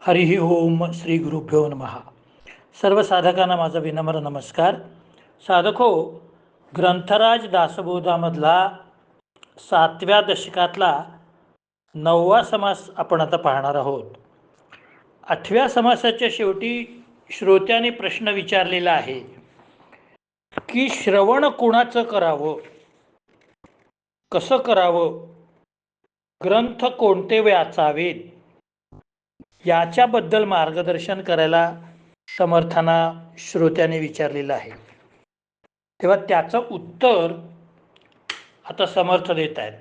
हरिः ओम श्री गुरुभ्यो नमः. सर्व साधकांना माझा विनम्र नमस्कार. साधको, ग्रंथराज दासबोधामधला 7व्या दशकातला 9वा समास आपण आता पाहणार आहोत. 8व्या समासाच्या शेवटी श्रोत्याने प्रश्न विचारलेला आहे की श्रवण कुणाचं करावं, कसं करावं, ग्रंथ कोणते वाचावेत याच्याबद्दल मार्गदर्शन करायला समर्थांना श्रोत्याने विचारलेलं आहे. तेव्हा त्याचं उत्तर आता समर्थ देत आहेत.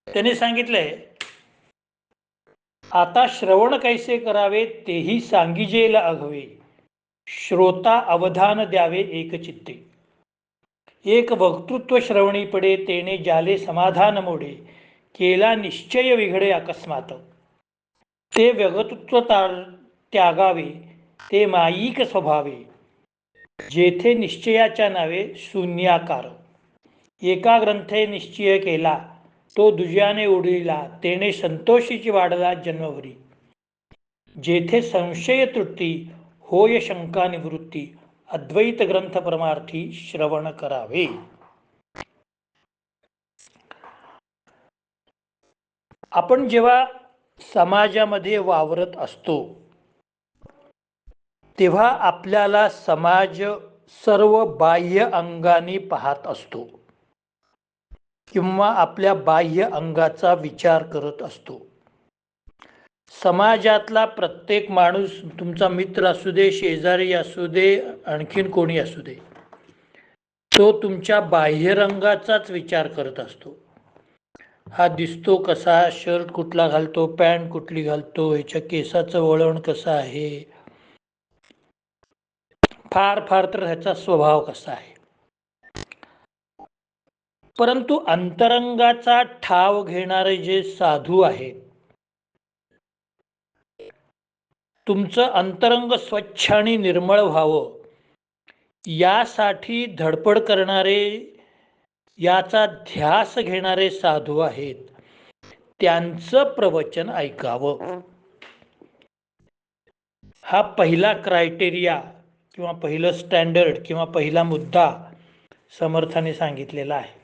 त्यांनी सांगितलंय, आता श्रवण कैसे करावे तेही सांगिजेल अघवे, श्रोता अवधान द्यावे एकचित्ते. एक वक्तृत्व श्रवणी पडे, तेने जाले समाधान मोडे, केला निश्चय विघडे अकस्मात. ते व्यगतत्व त्यागावे, ते माईक स्वभावे, जेथे निश्चयाच्या नावे शून्याकार. एका ग्रंथे निश्चय केला, तो दुज्याने उडविला, तेने संतोषीची वाढला जन्मभरी. जेथे संशय तृप्ती, होय शंका निवृत्ती, अद्वैत ग्रंथ परमार्थी श्रवण करावे. आपण जेव्हा समाजामध्ये वावरत असतो तेव्हा आपल्याला समाज सर्व बाह्य अंगाने पाहत असतो किंवा आपल्या बाह्य अंगाचा विचार करत असतो. समाजातला प्रत्येक माणूस तुमचा मित्र असू दे, शेजारी असू दे, आणखीन कोणी असू दे, तो तुमच्या बाह्यरंगाचाच विचार करत असतो. हा दिसतो कसा, शर्ट कुठला घालतो, पॅन्ट कुठली घालतो, ह्याच्या केसाचं वळण कसं आहे, फार फार तर ह्याचा स्वभाव कसा आहे. परंतु अंतरंगाचा ठाव घेणारे जे साधू आहेत, तुमचं अंतरंग स्वच्छ आणि निर्मळ व्हावं यासाठी धडपड करणारे, याचा ध्यास घेणारे साधू आहेत, त्यांचं प्रवचन ऐकावं. हा पहिला क्रायटेरिया किंवा पहिलं स्टँडर्ड किंवा पहिला मुद्दा समर्थाने सांगितलेला आहे.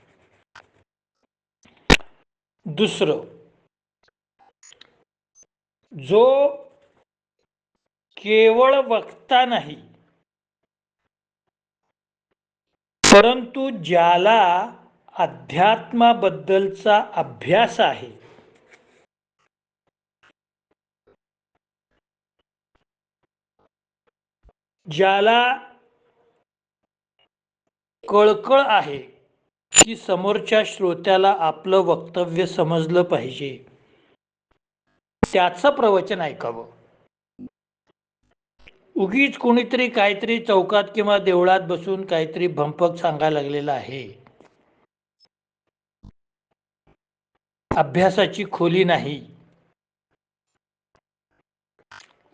दुसरं, जो केवळ वक्ता नाही, परंतु ज्याला अध्यात्माबद्दलचा अभ्यास आहे, ज्याला कळकळ आहे की समोरच्या श्रोत्याला आपलं वक्तव्य समजलं पाहिजे, त्याचं प्रवचन ऐकावं. उगीच कोणीतरी काहीतरी चौकात किंवा देवळात बसून काहीतरी भंपक सांगायला लागलेलं आहे, अभ्यासाची खोली नाही,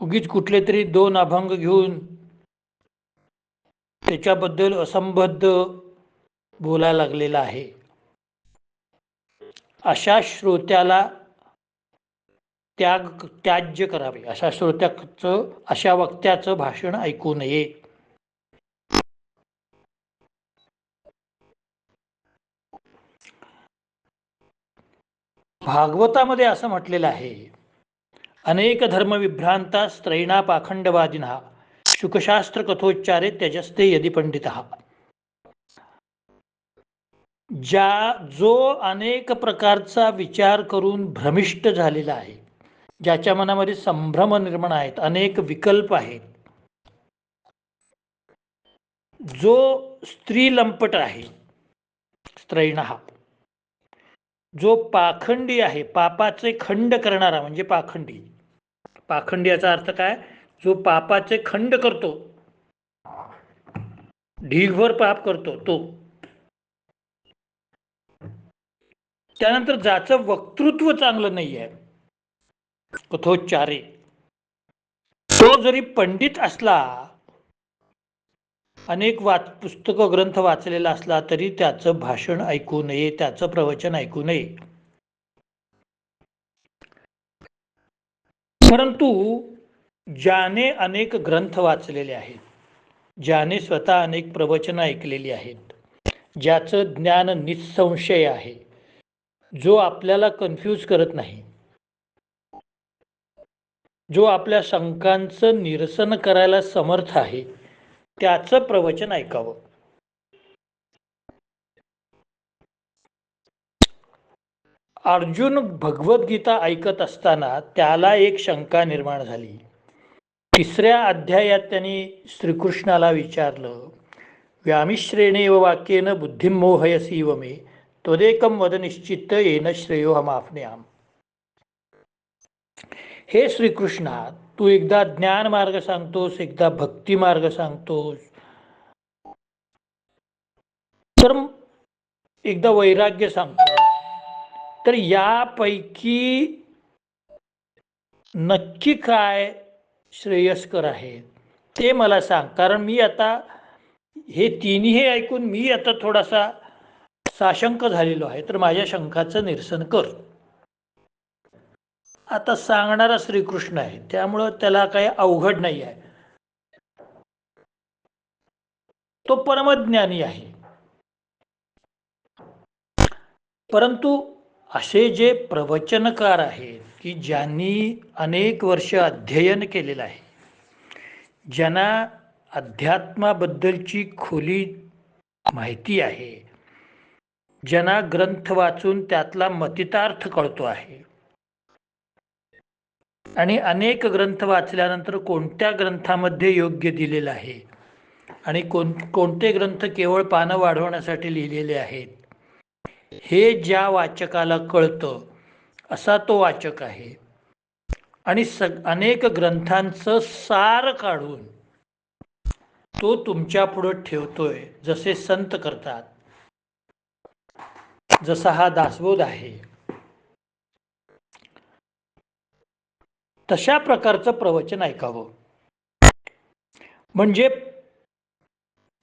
उगीच कुठले तरी 2 अभंग घेऊन त्याच्याबद्दल असंबद्ध बोलायला लागलेला आहे, अशा श्रोत्याला त्याज्य करावे. अशा श्रोत्याचं, अशा वक्त्याचं भाषण ऐकू नये. भागवतामध्ये असं म्हटलेलं आहे, अनेक धर्मविभ्रांता स्त्रैणा पाखंडवादिनः शुकशास्त्र कथोच्चारे त्यजस्ते यदि पंडितः. जो अनेक प्रकारचा विचार करून भ्रमिष्ट झालेला आहे, ज्याच्या मनामध्ये संभ्रम निर्माण आहेत, अनेक विकल्प आहेत, जो स्त्री लंपट आहे, स्त्रैणः, जो पाखंडी आहे, पापाचे खंड करणारा म्हणजे पाखंडी. पाखंडी याचा अर्थ काय? जो पापाचे खंड करतो, ढीगभर पाप करतो तो. त्यानंतर ज्याचं वक्तृत्व चांगलं नाही आहे, कथोच्चारे, तो जरी पंडित असला, अनेक पुस्तकं ग्रंथ वाचलेला असला तरी त्याचं भाषण ऐकू नये, त्याचं प्रवचन ऐकू नये. परंतु ज्याने अनेक ग्रंथ वाचलेले आहेत, ज्याने स्वतः अनेक प्रवचनं ऐकलेली आहेत, ज्याचं ज्ञान निसंशय आहे, जो आपल्याला कन्फ्यूज करत नाही, जो आपल्या शंकांचं निरसन करायला समर्थ आहे, त्याचं प्रवचन ऐकावं. अर्जुन भगवद्गीता ऐकत असताना त्याला एक शंका निर्माण झाली. 3ऱ्या अध्यायात त्यांनी श्रीकृष्णाला विचारलं, व्यामिश्रेणेव वाक्येन बुद्धिं मोहयसीव मे त्वदेकं वद निश्चित येन श्रेयोहमाप्नुयाम. हे श्रीकृष्णा, तू एकदा ज्ञान मार्ग सांगतोस, एकदा भक्ती मार्ग सांगतोस, तर एकदा वैराग्य सांगतोस, तर यापैकी नक्की काय श्रेयस्कर आहे ते मला सांग. कारण मी आता हे तिन्ही ऐकून मी आता थोडासा साशंक झालेलो आहे, तर माझ्या शंकाचं निरसन कर. आता सांगणारा श्रीकृष्ण आहे, त्यामुळं त्याला काही अवघड नाही आहे. तो परमज्ञानी आहे. परंतु असे जे प्रवचनकार आहेत की ज्यांनी अनेक वर्ष अध्ययन केलेलं आहे, ज्यांना अध्यात्माबद्दलची खोली माहिती आहे, ज्यांना ग्रंथ वाचून त्यातला मतितार्थ कळतो आहे, आणि अनेक ग्रंथ वाचल्यानंतर कोणत्या ग्रंथामध्ये योग्य दिलेलं आहे आणि कोणते ग्रंथ केवळ पानं वाढवण्यासाठी लिहिलेले आहेत, हे ज्या वाचकाला कळतं असा तो वाचक आहे. आणि अनेक ग्रंथांचं सार काढून तो तुमच्या पुढं ठेवतोय, जसे संत करतात, जसा हा दासबोध आहे, तशा प्रकारचं प्रवचन ऐकावं. म्हणजे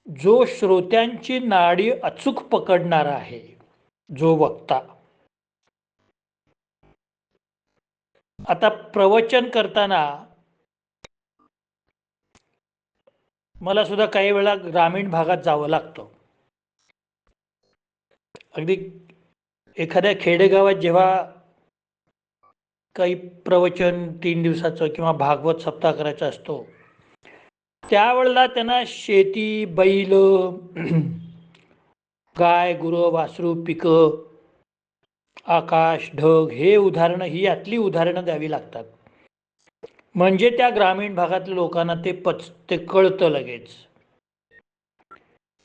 जो श्रोत्यांची नाडी अचूक पकडणारा आहे, जो वक्ता. आता प्रवचन करताना मला सुद्धा काही वेळा ग्रामीण भागात जावं लागतं. अगदी एखाद्या खेडेगावात जेव्हा काही प्रवचन 3 दिवसाचं किंवा भागवत सप्ताह करायचा असतो, त्यावेळेला त्यांना शेती, बैल, गाय, गुरं, वासरू, पिकं, आकाश, ढग, हे उदाहरणं, ही यातली उदाहरणं द्यावी लागतात. म्हणजे त्या ग्रामीण भागातल्या लोकांना ते कळतं लगेच.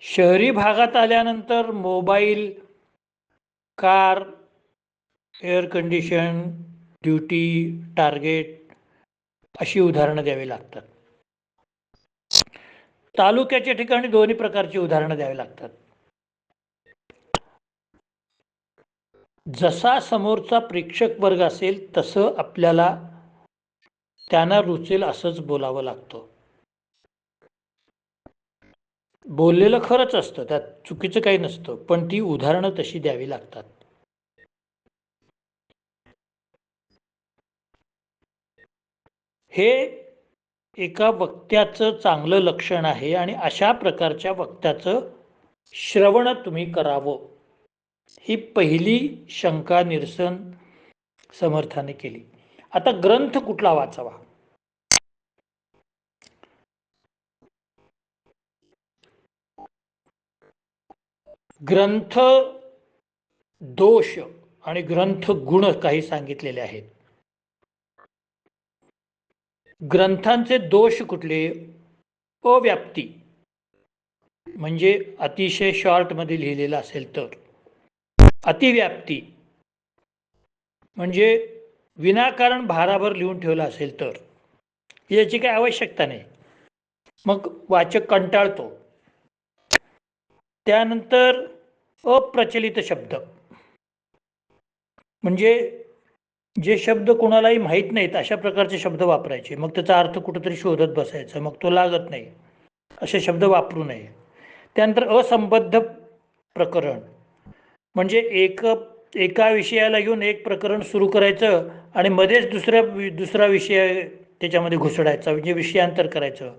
शहरी भागात आल्यानंतर mobile, car, air condition, duty, target, अशी उदाहरणं द्यावी लागतात. तालुक्याच्या ठिकाणी दोन्ही प्रकारची उदाहरणं द्यावी लागतात. जसा समोरचा प्रेक्षक वर्ग असेल तसं आपल्याला त्यांना रुचेल असंच बोलावं लागतं. बोललेलं खरंच असतं, त्यात चुकीचं काही नसतं, पण ती उदाहरणं तशी द्यावी लागतात. हे एका वक्त्याचं चांगलं लक्षण आहे आणि अशा प्रकारच्या वक्त्याचं श्रवण तुम्ही करावं. ही पहिली शंका निरसन समर्थाने केली. आता ग्रंथ कुठला वाचावा? ग्रंथ दोष आणि ग्रंथ गुण काही सांगितलेले आहेत. ग्रंथांचे दोष कुठले? अव्याप्ती, म्हणजे अतिशय शॉर्टमध्ये लिहिलेलं असेल तर. अतिव्याप्ती, म्हणजे विनाकारण भाराभर लिहून ठेवलं असेल तर, याची काही आवश्यकता नाही, मग वाचक कंटाळतो. त्यानंतर अप्रचलित शब्द, म्हणजे जे शब्द कोणालाही माहीत नाहीत अशा प्रकारचे शब्द वापरायचे, मग त्याचा अर्थ कुठेतरी शोधत बसायचा, मग तो लागत नाही, असे शब्द वापरू नये. त्यानंतर असंबद्ध प्रकरण, म्हणजे एक एका विषयाला घेऊन एक प्रकरण सुरू करायचं आणि मध्येच दुसरा विषय त्याच्यामध्ये घुसडायचा, म्हणजे विषयांतर करायचं,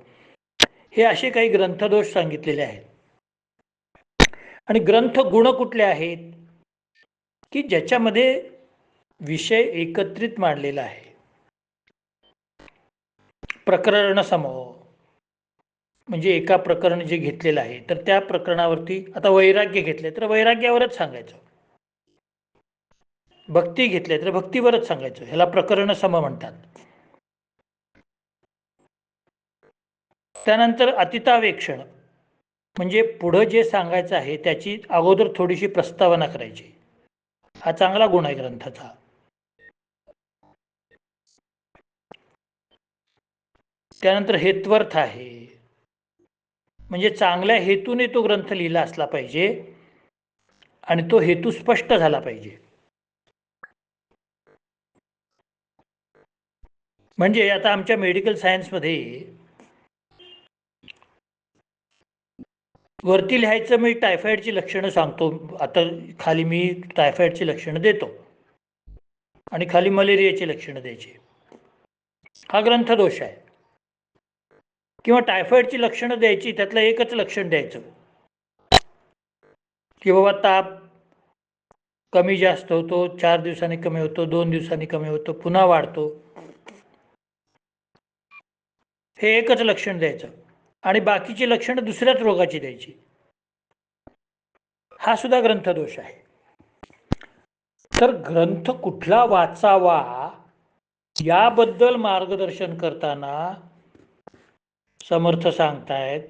हे असे काही ग्रंथदोष सांगितलेले आहेत. आणि ग्रंथ गुण कुठले आहेत की ज्याच्यामध्ये विषय एकत्रित मांडलेला आहे. प्रकरण समूह म्हणजे एका प्रकरण जे घेतलेलं आहे तर त्या प्रकरणावरती, आता वैराग्य घेतले तर वैराग्यावरच सांगायचं, भक्ती घेतले तर भक्तीवरच सांगायचं, ह्याला प्रकरण सम म्हणतात. त्यानंतर अतितावेक्षण म्हणजे पुढं जे सांगायचं आहे त्याची अगोदर थोडीशी प्रस्तावना करायची, हा चांगला गुण आहे ग्रंथाचा. त्यानंतर हेत्वर्थ आहे, म्हणजे चांगल्या हेतूने तो ग्रंथ लिहिला असला पाहिजे आणि तो हेतू स्पष्ट झाला पाहिजे. म्हणजे आता आमच्या मेडिकल सायन्समध्ये वरती लिहायचं, मी टायफॉईडची लक्षणं सांगतो, आता खाली मी टायफॉईडची लक्षणं देतो आणि खाली मलेरियाची लक्षणं द्यायची, हा ग्रंथ दोष आहे. किंवा टायफॉईडची लक्षणं द्यायची, त्यातलं एकच लक्षण द्यायचं की बाबा ताप कमी जास्त होतो, 4 दिवसांनी कमी होतो, 2 दिवसांनी कमी होतो, पुन्हा वाढतो, हे एकच लक्षण द्यायचं आणि बाकीची लक्षणं दुसऱ्याच रोगाची द्यायची, हा सुद्धा ग्रंथदोष आहे. तर ग्रंथ कुठला वाचावा याबद्दल मार्गदर्शन करताना समर्थ सांगतायत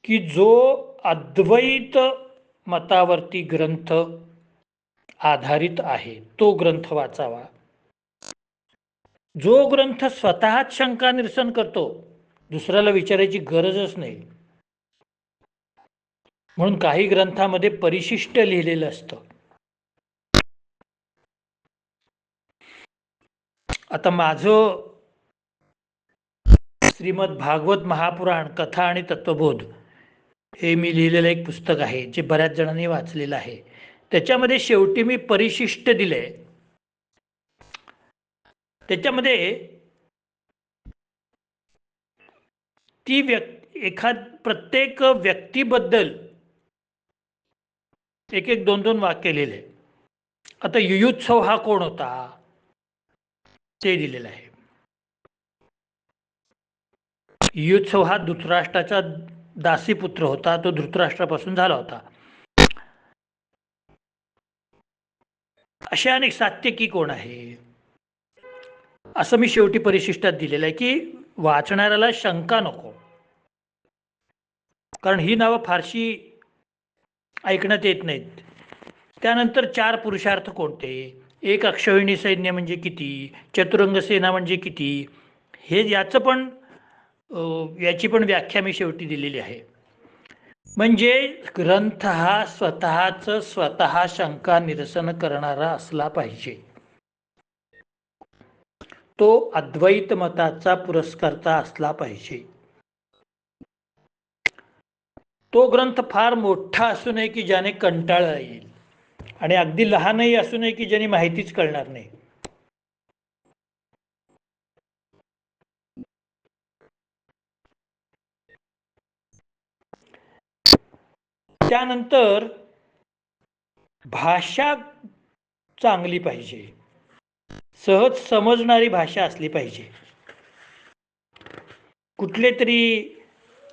की जो अद्वैत मतावरती ग्रंथ आधारित आहे तो ग्रंथ वाचावा. जो ग्रंथ स्वतःच शंका निरसन करतो, दुसऱ्याला विचारायची गरजच नाही, म्हणून काही ग्रंथामध्ये परिशिष्ट लिहिलेलं असतं. आता माझं श्रीमद भागवत महापुराण कथा आणि तत्वबोध हे मी लिहिलेलं एक पुस्तक आहे, जे बऱ्याच जणांनी वाचलेलं आहे. त्याच्यामध्ये शेवटी मी परिशिष्ट दिले, त्याच्यामध्ये ती प्रत्येक व्यक्तीबद्दल एक एक दोन दोन वाक्य लिहिले. आता युयुत्सव हा कोण होता ते दिलेलं आहे. युयुत्सव हा धृतराष्ट्राचा दासीपुत्र होता, तो धृतराष्ट्रापासून झाला होता. अशा अनेक सात्यकी कोण आहे असं मी शेवटी परिशिष्टात दिलेलं आहे की वाचणाऱ्याला शंका नको, कारण ही नावं फारशी ऐकण्यात येत नाहीत. त्यानंतर 4 पुरुषार्थ कोणते, एक अक्षौहिणी सैन्य म्हणजे किती, चतुरंग सेना म्हणजे किती, हे याची पण व्याख्या मी शेवटी दिलेली आहे. म्हणजे ग्रंथ हा स्वतः शंका निरसन करणारा असला पाहिजे, तो अद्वैत मताचा पुरस्कर्ता असला पाहिजे. तो ग्रंथ फार मोठा असू नये की ज्याने कंटाळा येईल, आणि अगदी लहानही असू नये की ज्याने माहितीच कळणार नाही. त्यानंतर भाषा चांगली पाहिजे, सहज समजणारी भाषा असली पाहिजे. कुठले तरी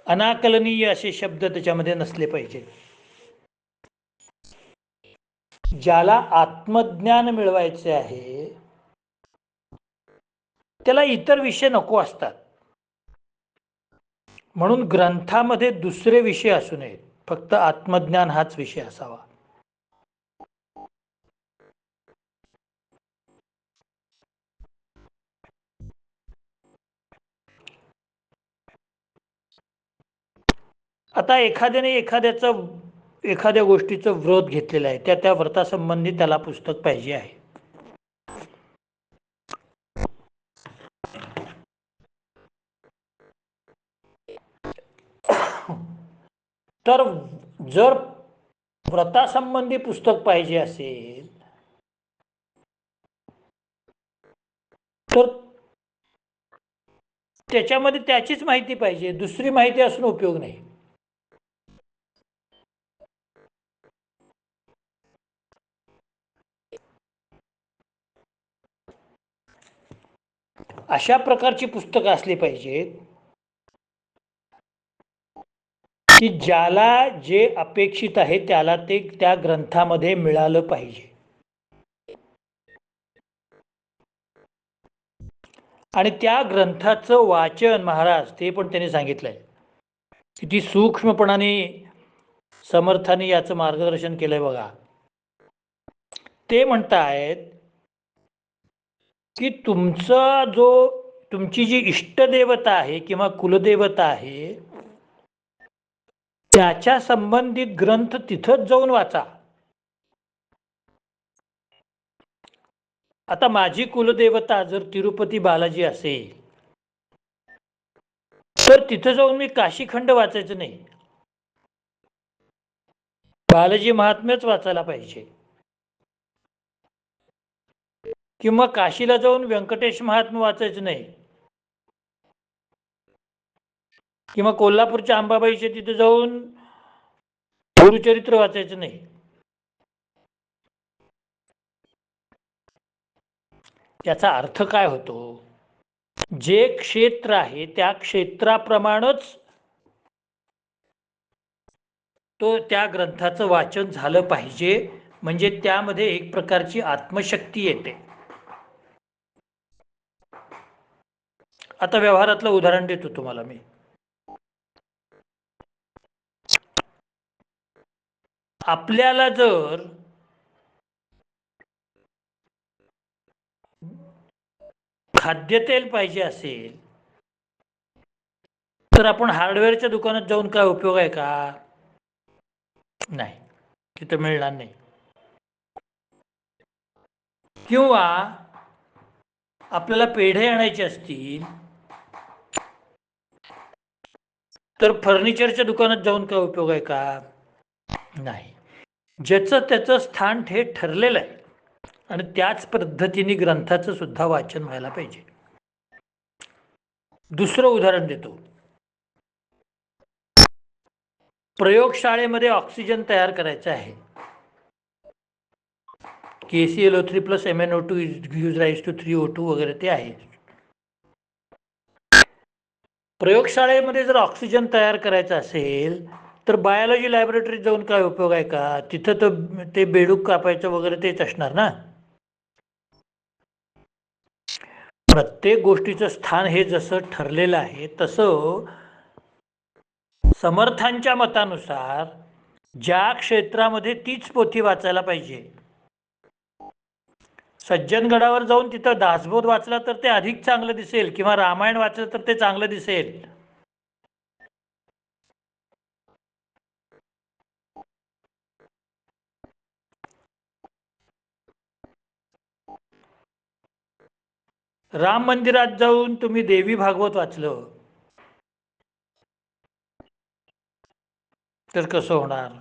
अनाकलनीय असे शब्द त्याच्यामध्ये नसले पाहिजे. ज्याला आत्मज्ञान मिळवायचे आहे त्याला इतर विषय नको असतात, म्हणून ग्रंथामध्ये दुसरे विषय असू नयेत, फक्त आत्मज्ञान हाच विषय असावा. आता एखाद्याने एखाद्या गोष्टीचं व्रत घेतलेलं आहे, त्या व्रतासंबंधी त्याला पुस्तक पाहिजे आहे. तर जर व्रतासंबंधी पुस्तक पाहिजे असेल तर त्याच्यामध्ये त्याचीच माहिती पाहिजे, दुसरी माहिती असून उपयोग नाही. अशा प्रकारची पुस्तकं असली पाहिजेत की ज्याला जे अपेक्षित आहे त्याला ते त्या ग्रंथामध्ये मिळालं पाहिजे. आणि त्या ग्रंथाचं वाचन महाराज ते पण त्यांनी सांगितलंय, किती सूक्ष्मपणाने समर्थाने याचं मार्गदर्शन केलंय बघा. ते म्हणतायत की तुमची जी इष्टदेवता आहे किंवा कुलदेवता आहे त्याच्या संबंधित ग्रंथ तिथंच जाऊन वाचा. आता माझी कुलदेवता जर तिरुपती बालाजी असेल तर तिथं जाऊन मी काशीखंड वाचायचं नाही, बालाजी महात्म्यच वाचायला पाहिजे. किंवा काशीला जाऊन व्यंकटेश महात्म्य वाचायचं नाही, किंवा कोल्हापूरच्या अंबाबाईच्या तिथे जाऊन गुरुचरित्र वाचायचं नाही. याचा अर्थ काय होतो, जे क्षेत्र आहे त्या क्षेत्राप्रमाणेच तो त्या ग्रंथाचं वाचन झालं पाहिजे, म्हणजे त्यामध्ये एक प्रकारची आत्मशक्ती येते. आता व्यवहारातलं उदाहरण देतो तुम्हाला मी. आपल्याला जर खाद्यतेल पाहिजे असेल तर आपण हार्डवेअरच्या दुकानात जाऊन काय उपयोग आहे का? नाही, तिथं मिळणार नाही. किंवा आपल्याला पेढे आणायचे असतील तर फर्निचरच्या दुकानात जाऊन काय उपयोग आहे का? नाही. ज्याचं त्याचं स्थान हे ठरलेलं आहे आणि त्याच पद्धतीने ग्रंथाचं सुद्धा वाचन व्हायला पाहिजे. दुसरं उदाहरण देतो. प्रयोगशाळेमध्ये ऑक्सिजन तयार करायचं आहे. KClO3 plus MnO2 gives rise to 3O2 वगैरे ते आहे. प्रयोगशाळेमध्ये जर ऑक्सिजन तयार करायचं असेल तर बायोलॉजी लॅबोरेटरीत जाऊन काय उपयोग आहे का? तिथं तर ते बेडूक कापायचं वगैरे तेच असणार ना. प्रत्येक गोष्टीचं स्थान हे जसं ठरलेलं आहे तसं समर्थांच्या मतानुसार ज्या क्षेत्रामध्ये तीच पोथी वाचायला पाहिजे. सज्जनगडावर जाऊन तिथं दासबोध वाचला तर ते अधिक चांगलं दिसेल, किंवा रामायण वाचलं तर ते चांगलं दिसेल. राम मंदिरात जाऊन तुम्ही देवी भागवत वाचलं तर कसं होणार?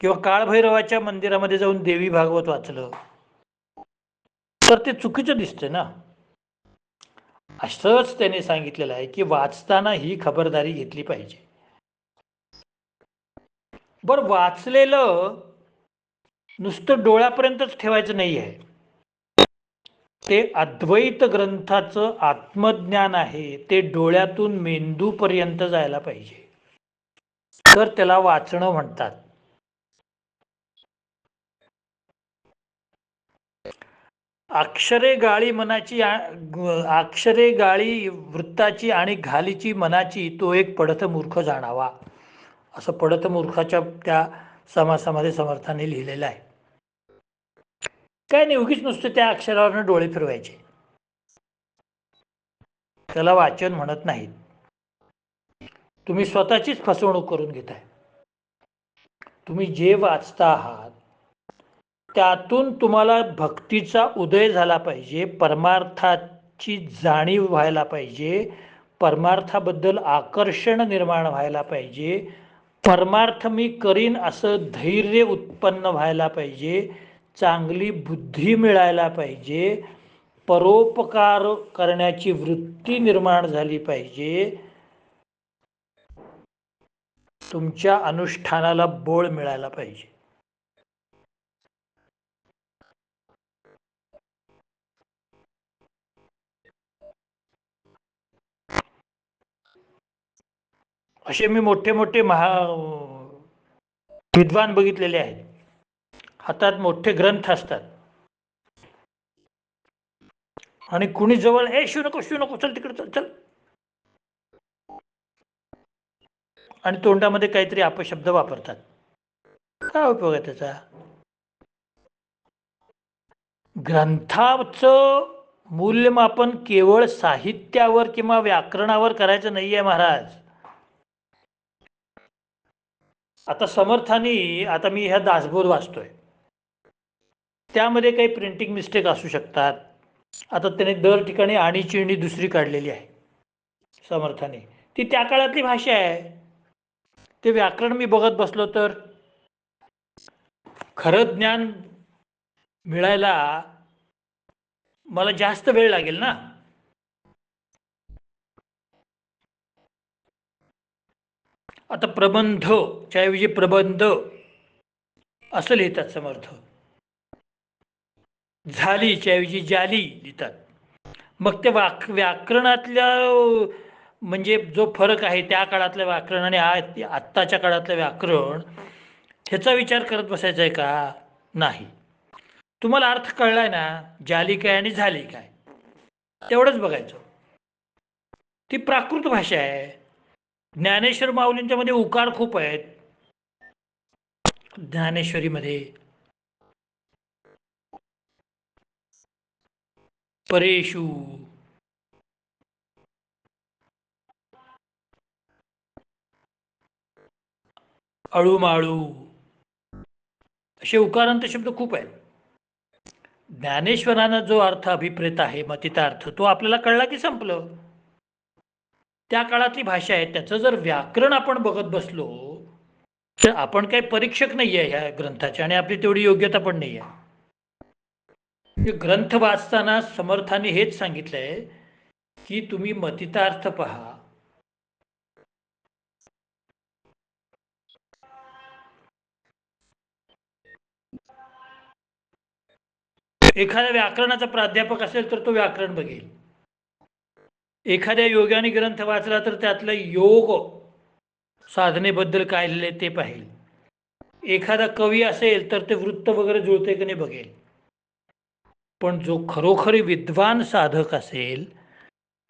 किंवा काळभैरवाच्या मंदिरामध्ये जाऊन देवी भागवत वाचलं तर ते चुकीचं दिसतं ना. असंच त्याने सांगितलेलं आहे की वाचताना ही खबरदारी घेतली पाहिजे. बरं, वाचलेलं नुसतं डोळ्यापर्यंतच ठेवायचं नाही आहे. ते अद्वैत ग्रंथाचं आत्मज्ञान आहे ते डोळ्यातून मेंदूपर्यंत जायला पाहिजे, तर त्याला वाचणं म्हणतात. अक्षरे गाळी मनाची, अक्षरे गाळी वृत्ताची आणि घालीची मनाची, तो एक पडत मूर्ख जाणावा, असं पडत मूर्खाच्या त्या समासामध्ये समर्थाने लिहिलेलं आहे. काय नाही, उगीच नुसते त्या अक्षरावरनं डोळे फिरवायचे, त्याला वाचन म्हणत नाहीत. तुम्ही स्वतःचीच फसवणूक करून घेताय. तुम्ही जे वाचता आहात त्यातून तुम्हाला भक्तीचा उदय झाला पाहिजे, परमार्थाची जाणीव व्हायला पाहिजे, परमार्थाबद्दल आकर्षण निर्माण व्हायला पाहिजे, परमार्थ मी करीन असं धैर्य उत्पन्न व्हायला पाहिजे, चांगली बुद्धी मिळायला पाहिजे, परोपकार करण्याची वृत्ती निर्माण झाली पाहिजे, तुमच्या अनुष्ठानाला बळ मिळायला पाहिजे. असे मी मोठे मोठे विद्वान बघितलेले आहेत. हातात मोठे ग्रंथ असतात आणि कुणी जवळ शिव नको चल तिकडे चल चल, आणि तोंडामध्ये काहीतरी अपशब्द वापरतात. काय उपयोग आहे त्याचा? ग्रंथाचं मूल्यमापन केवळ साहित्यावर किंवा व्याकरणावर करायचं नाहीये महाराज. आता समर्थानी, आता मी ह्या दासबोध वाचतोय, त्यामध्ये काही प्रिंटिंग मिस्टेक असू शकतात. आता त्याने दर ठिकाणी आणि चिरणी दुसरी काढलेली आहे समर्थाने, ती त्या काळातली भाषा आहे. ते व्याकरण मी बघत बसलो तर खरं ज्ञान मिळायला मला जास्त वेळ लागेल ना. आता प्रबंध च्याऐवजी प्रबंध असं लिहितात समर्थ, झालीच्या ऐवजी जाली लिहितात. मग ते व्याकरणातल्या म्हणजे जो फरक आहे त्या काळातलं व्याकरण आणि आत्ताच्या काळातलं व्याकरण, ह्याचा विचार करत बसायचा आहे का? नाही. तुम्हाला अर्थ कळलाय ना, जाली काय आणि झाली काय, तेवढंच बघायचं. ती प्राकृत भाषा आहे. ज्ञानेश्वर माऊलींच्या मध्ये उकार खूप आहेत. ज्ञानेश्वरीमध्ये परेशू, अळूमाळू असे उकारांत शब्द खूप आहेत. ज्ञानेश्वरानं जो अर्थ अभिप्रेत आहे मतितार्थ, तो आपल्याला कळला की संपलं. त्या काळातली भाषा आहे. त्याचं जर व्याकरण आपण बघत बसलो तर आपण काही परीक्षक नाही आहे ह्या ग्रंथाचे, आणि आपली तेवढी योग्यता पण नाही आहे. ग्रंथ वाचताना समर्थाने हेच सांगितलंय की तुम्ही मतितार्थ पहा. एखाद्या व्याकरणाचा प्राध्यापक असेल तर तो व्याकरण बघेल. एखाद्या योगाने ग्रंथ वाचला तर त्यातलं योग साधनेबद्दल काय लिहिले ते पाहिल. एखादा कवी असेल तर ते वृत्त वगैरे जुळते की नाही बघेल. पण जो खरोखरी विद्वान साधक असेल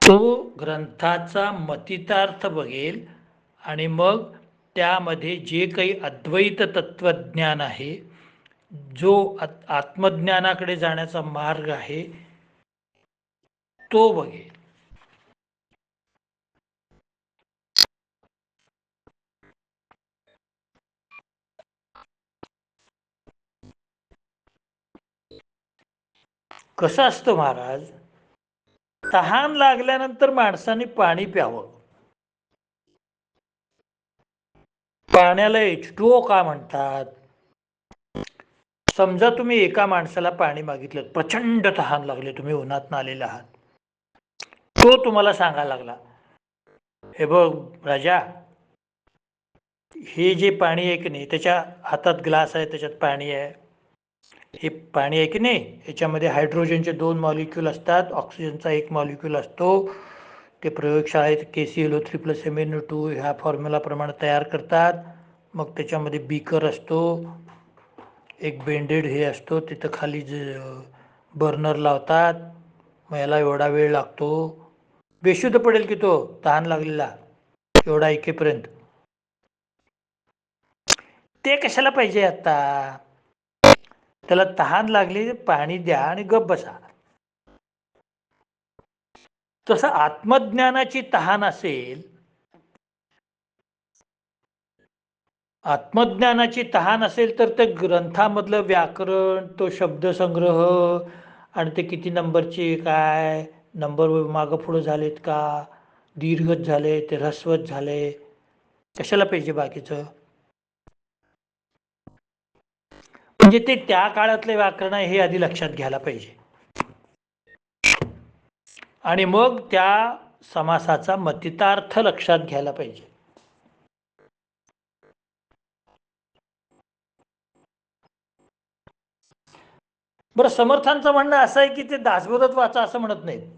तो ग्रंथाचा मतितार्थ बघेल, आणि मग त्यामध्ये जे काही अद्वैत तत्वज्ञान आहे, जो आत्मज्ञानाकडे जाण्याचा मार्ग आहे, तो बघेल. कसं असतं महाराज, तहान लागल्यानंतर माणसाने पाणी प्यावं. पाण्याला H2O का म्हणतात? समजा तुम्ही एका माणसाला पाणी मागितलं, प्रचंड तहान लागले, तुम्ही उन्हात आलेले आहात, तो तुम्हाला सांगायला लागला, हे बघ राजा, हे जे पाणी आहे की नाही, त्याच्या हातात ग्लास आहे, त्याच्यात पाणी आहे, हे पाणी आहे की नाही, याच्यामध्ये हायड्रोजनचे 2 मॉलिक्यूल असतात, ऑक्सिजनचा 1 मॉलिक्यूल असतो. ते प्रयोगशाळेत KClO3+MnO2 ह्या फॉर्म्युलाप्रमाणे तयार करतात. मग त्याच्यामध्ये बीकर असतो, एक बेंडेड हे असतो, तिथं खाली बर्नर लावतात. मग याला एवढा वेळ लागतो. बेशुद्ध पडेल की तो तहान लागलेला एवढा ऐकेपर्यंत. ते कशाला पाहिजे? आता त्याला तहान लागली, पाणी द्या आणि गप बसा. तसं आत्मज्ञानाची तहान असेल, आत्मज्ञानाची तहान असेल तर त्या ग्रंथामधलं व्याकरण, तो शब्दसंग्रह, आणि ते किती नंबरचे, काय नंबर मागं पुढं झालेत का, दीर्घच झाले ते ऱ्हस्वच झाले, कशाला पाहिजे बाकीचं? म्हणजे ते त्या काळातले व्याकरण आहे हे आधी लक्षात घ्यायला पाहिजे, आणि मग त्या समासाचा मतितार्थ लक्षात घ्यायला पाहिजे. बरं, समर्थांचं म्हणणं असं आहे की ते दासबोधच वाचा असं म्हणत नाहीत.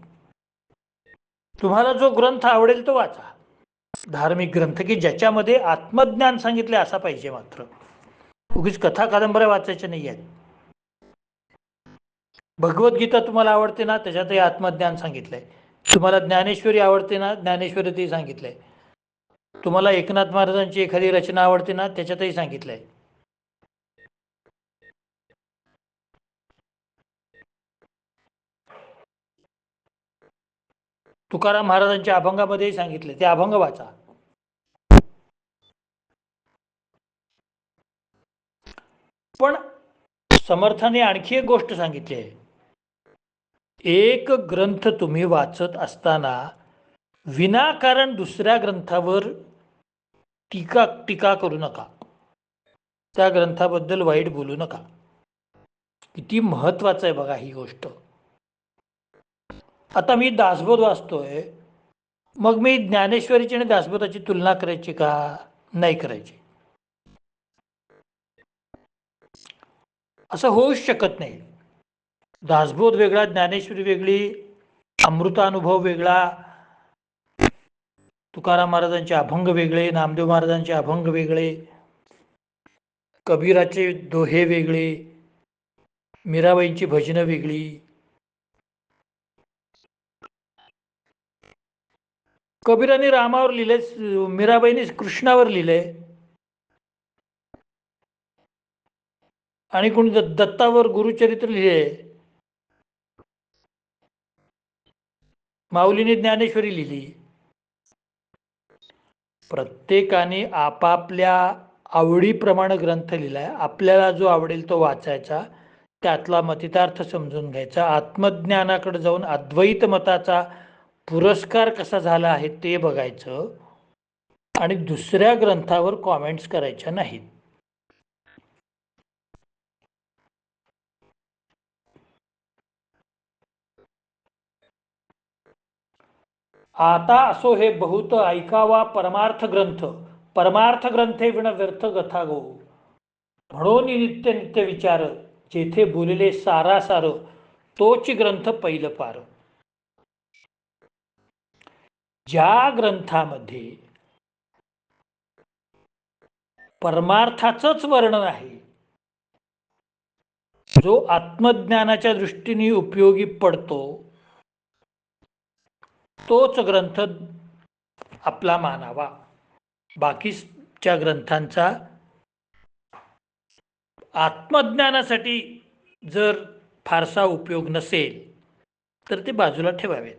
तुम्हाला जो ग्रंथ आवडेल तो वाचा, धार्मिक ग्रंथ की ज्याच्यामध्ये आत्मज्ञान सांगितले असा पाहिजे. मात्र उगीच कथा कादंबऱ्या वाचायच्या नाही आहेत. भगवद्गीता तुम्हाला आवडते ना, त्याच्यातही आत्मज्ञान सांगितलंय. तुम्हाला ज्ञानेश्वरी आवडते ना, ज्ञानेश्वरीतही सांगितलंय. तुम्हाला एकनाथ महाराजांची एखादी रचना आवडते ना, त्याच्यातही सांगितलंय. तुकाराम महाराजांच्या अभंगामध्येही सांगितले, ते अभंग वाचा. पण समर्थाने आणखी एक गोष्ट सांगितली आहे. एक ग्रंथ तुम्ही वाचत असताना विनाकारण दुसऱ्या ग्रंथावर टीका करू नका, त्या ग्रंथाबद्दल वाईट बोलू नका. किती महत्वाचं आहे बघा ही गोष्ट. आता मी दासबोध वाचतोय, मग मी ज्ञानेश्वरीची आणि दासबोधाची तुलना करायची का? नाही करायची. असं होऊच शकत नाही. दासबोध वेगळा, ज्ञानेश्वरी वेगळी, अमृतानुभव वेगळा, तुकाराम महाराजांचे अभंग वेगळे, नामदेव महाराजांचे अभंग वेगळे, कबीराचे दोहे वेगळे, मीराबाईंची भजनं वेगळी. कबीराने रामावर लिहिले, मीराबाईंनी कृष्णावर लिहिले, आणि कोणी दत्तावर गुरुचरित्र लिहिले, माऊलीने ज्ञानेश्वरी लिहिली. प्रत्येकाने आपापल्या आवडीप्रमाणे ग्रंथ लिहिलाय. आपल्याला जो आवडेल तो वाचायचा, त्यातला मतितार्थ समजून घ्यायचा, आत्मज्ञानाकडे जाऊन अद्वैत मताचा पुरस्कार कसा झाला आहे ते बघायचं, आणि दुसऱ्या ग्रंथावर कॉमेंट्स करायच्या नाहीत. आता असो हे बहुत ऐकावा परमार्थ ग्रंथ, परमार्थ ग्रंथे विण व्यर्थ गथा गो, म्हणून नित्य नित्य विचार, जेथे बोलिले सारा सार, तोच ग्रंथ पैल पार. ज्या ग्रंथामध्ये परमार्थाचंच वर्णन आहे, जो आत्मज्ञानाच्या दृष्टीने उपयोगी पडतो, तोच ग्रंथ आपला मानावा. बाकीच्या ग्रंथांचा आत्मज्ञानासाठी जर फारसा उपयोग नसेल तर ते बाजूला ठेवावेत.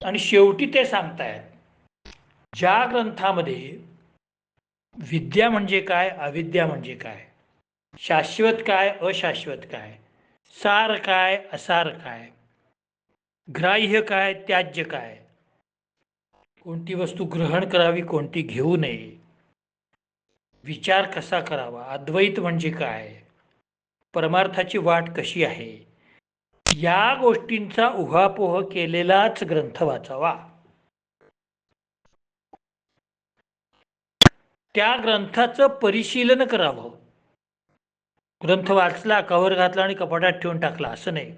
आणि शेवटी ते सांगतायत, ज्या ग्रंथामध्ये विद्या म्हणजे काय, अविद्या म्हणजे काय, शाश्वत काय, अशाश्वत काय, सार काय, असार काय, ग्राह्य काय, त्याज्य काय, कोणती वस्तू ग्रहण करावी, कोणती घेऊ नये, विचार कसा करावा, अद्वैत म्हणजे काय, परमार्थाची वाट कशी आहे, या गोष्टींचा उहापोह केलेलाच ग्रंथ वाचावा. त्या ग्रंथाचं परिशीलन करावं. ग्रंथ वाचला, कव्हर घातला आणि कपाटात ठेवून टाकला असं नाही.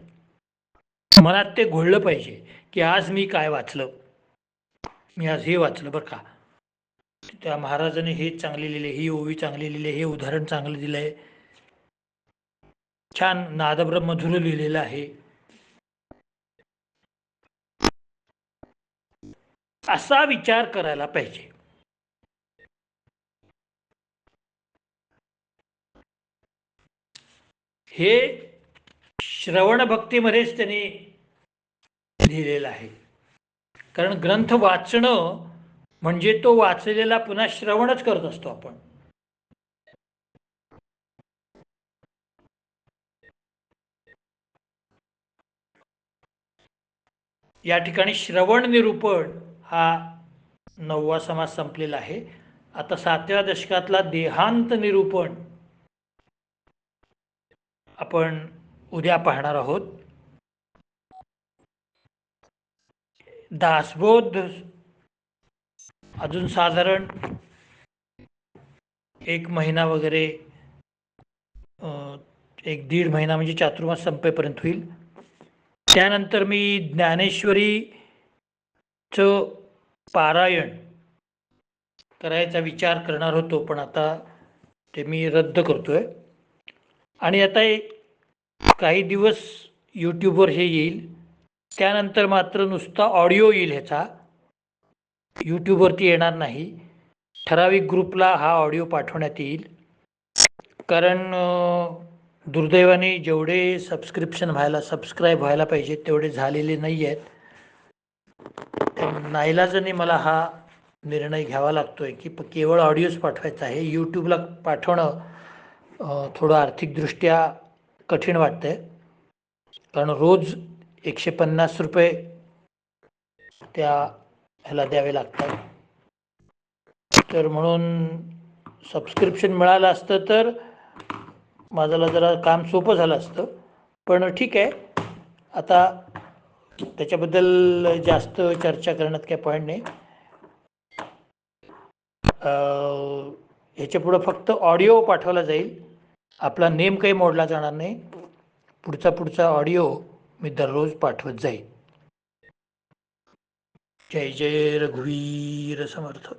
मनात ते घोळलं पाहिजे की आज मी काय वाचलं, मी आज हे वाचलं बरं का, त्या महाराजाने हे चांगले लिहिले, ही ओवी चांगली लिहिले, हे उदाहरण चांगलं दिलंय, छान नादब्रह्म मधुर लिहिलेलं आहे, असा विचार करायला पाहिजे. हे श्रवण भक्तीमध्येच त्यांनी लिहिलेलं आहे. कारण ग्रंथ वाचणं म्हणजे तो वाचलेला पुन्हा श्रवणच करत असतो आपण. या ठिकाणी श्रवण निरूपण हा 9वा समास संपलेला आहे. आता 7व्या दशकातला देहांत निरूपण आपण उद्या पाहणार आहोत. दासबोध अजून साधारण 1 महिना वगैरे, 1-1.5 महिना म्हणजे चातुर्मास संपेपर्यंत होईल. त्यानंतर मी ज्ञानेश्वरीचं पारायण करायचा विचार करणार होतो, पण आता ते मी रद्द करतोय. आणि आता काही दिवस यूट्यूबवर हे येईल, त्यानंतर मात्र नुसता ऑडिओ येईल. ह्याचा यूट्यूबवरती येणार नाही. ठराविक ग्रुपला हा ऑडिओ पाठवण्यात येईल. कारण दुर्दैवाने जेवढे सबस्क्राईब व्हायला पाहिजे तेवढे झालेले नाही आहेत. नाईलाजाने मला हा निर्णय घ्यावा लागतोय की केवळ ऑडिओच पाठवायचा आहे. यूट्यूबला पाठवणं थोडं आर्थिकदृष्ट्या कठीण वाटतंय, कारण रोज 150 रुपये त्या ह्याला द्यावे लागतात. तर म्हणून सबस्क्रिप्शन मिळालं असतं तर माझ्याला जरा काम सोपं झालं असतं. पण ठीक आहे, आता त्याच्याबद्दल जास्त चर्चा करण्यात काही पॉईंट नाही. ह्याच्या पुढं फक्त ऑडिओ पाठवला जाईल, आपला नेम काही मोडला जाणार नाही. पुढचा ऑडिओ मी दररोज पाठवत जाईल. जय जय रघुवीर समर्थ.